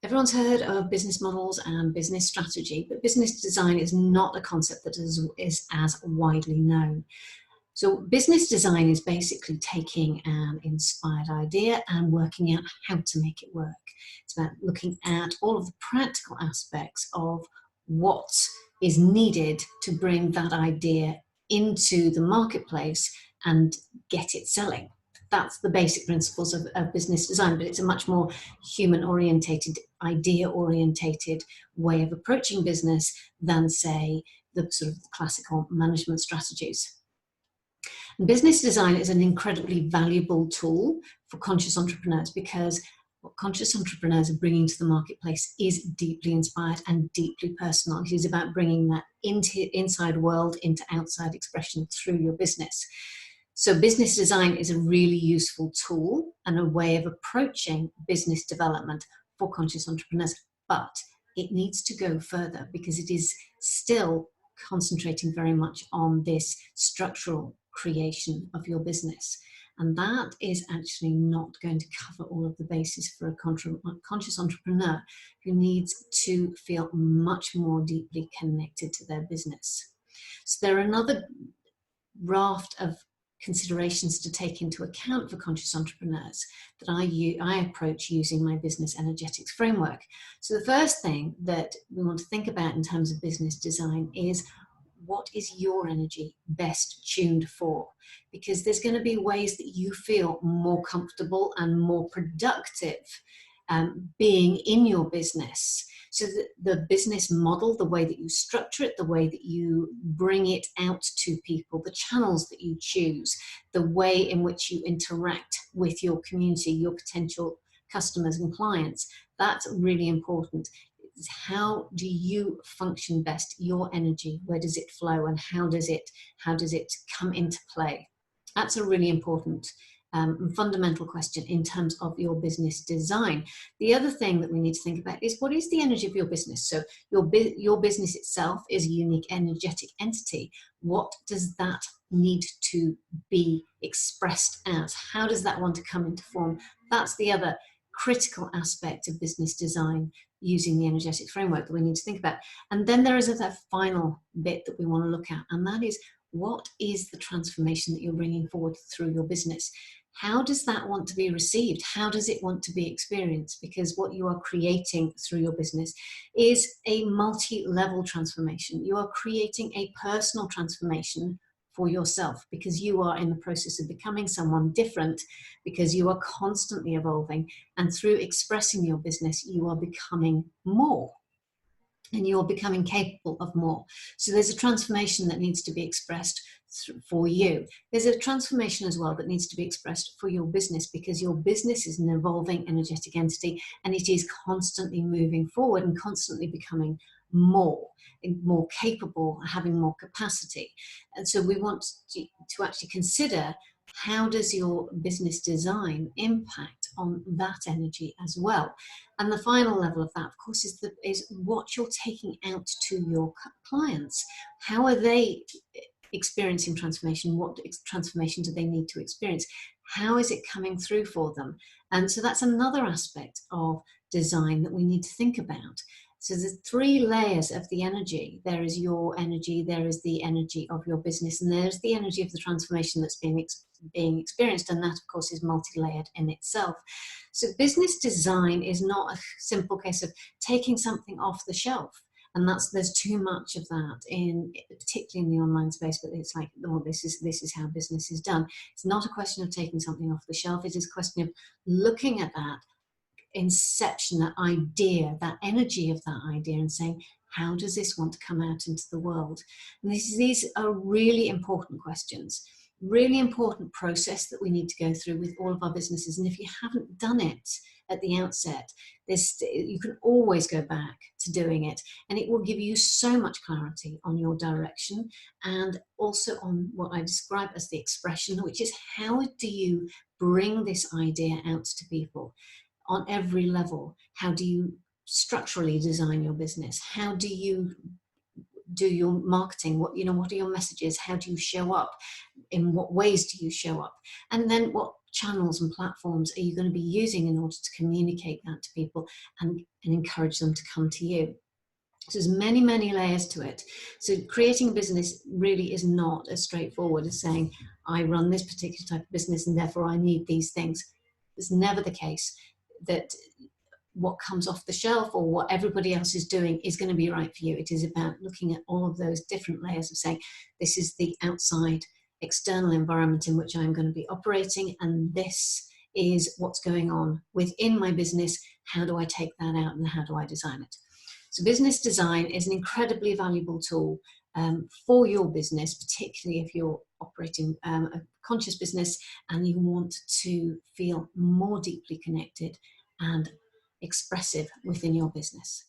Everyone's heard of business models and business strategy, but business design is not a concept that is as widely known. So business design is basically taking an inspired idea and working out how to make it work. It's about looking at all of the practical aspects of what is needed to bring that idea into the marketplace and get it selling. That's the basic principles of business design, but it's a much more human-orientated, idea-orientated way of approaching business than, say, the sort of classical management strategies. And business design is an incredibly valuable tool for conscious entrepreneurs because what conscious entrepreneurs are bringing to the marketplace is deeply inspired and deeply personal. It is about bringing that inside world into outside expression through your business. So business design is a really useful tool and a way of approaching business development for conscious entrepreneurs, but it needs to go further because it is still concentrating very much on this structural creation of your business. And that is actually not going to cover all of the bases for a conscious entrepreneur who needs to feel much more deeply connected to their business. So there are another raft of considerations to take into account for conscious entrepreneurs that I approach using my business energetics framework. So the first thing that we want to think about in terms of business design is, what is your energy best tuned for? Because there's going to be ways that you feel more comfortable and more productive being in your business. So the business model, the way that you structure it, the way that you bring it out to people, the channels that you choose, the way in which you interact with your community, your potential customers and clients, that's really important. How do you function best? Your energy, where does it flow, and how does it come into play? That's a really important fundamental question in terms of your business design. The other thing that we need to think about is, what is the energy of your business? So your business itself is a unique energetic entity. What does that need to be expressed as? How does that want to come into form? That's the other critical aspect of business design using the energetic framework that we need to think about. And then there is that final bit that we want to look at, and that is, what is the transformation that you're bringing forward through your business? How does that want to be received? How does it want to be experienced? Because what you are creating through your business is a multi-level transformation. You are creating a personal transformation for yourself because you are in the process of becoming someone different, because you are constantly evolving, and through expressing your business, you are becoming more. And you're becoming capable of more. So there's a transformation that needs to be expressed for you. There's a transformation as well that needs to be expressed for your business, because your business is an evolving energetic entity, and it is constantly moving forward and constantly becoming more capable, having more capacity. And so we want to actually consider, how does your business design impact on that energy as well? And the final level of that, of course, is what you're taking out to your clients. How are they experiencing transformation? What transformation do they need to experience? How is it coming through for them? And so that's another aspect of design that we need to think about. So there's three layers of the energy. There is your energy, there is the energy of your business, and there's the energy of the transformation that's being experienced, and that, of course, is multi-layered in itself. So business design is not a simple case of taking something off the shelf, and there's too much of that, particularly in the online space. But it's like, oh, this is how business is done. It's not a question of taking something off the shelf. It is a question of looking at that inception, that idea, that energy of that idea, and saying, how does this want to come out into the world? And these are really important questions, really important process that we need to go through with all of our businesses. And if you haven't done it at the outset, you can always go back to doing it, and it will give you so much clarity on your direction, and also on what I describe as the expression, which is, how do you bring this idea out to people on every level? How do you structurally design your business? How do you do your marketing? What are your messages? How do you show up? In what ways do you show up? And then what channels and platforms are you going to be using in order to communicate that to people and encourage them to come to you? So there's many, many layers to it. So creating a business really is not as straightforward as saying, I run this particular type of business and therefore I need these things. It's never the case that what comes off the shelf or what everybody else is doing is going to be right for you. It is about looking at all of those different layers of saying, this is the outside external environment in which I'm going to be operating, and this is what's going on within my business. How do I take that out and how do I design it? So business design is an incredibly valuable tool for your business, particularly if you're operating a conscious business and you want to feel more deeply connected and expressive within your business.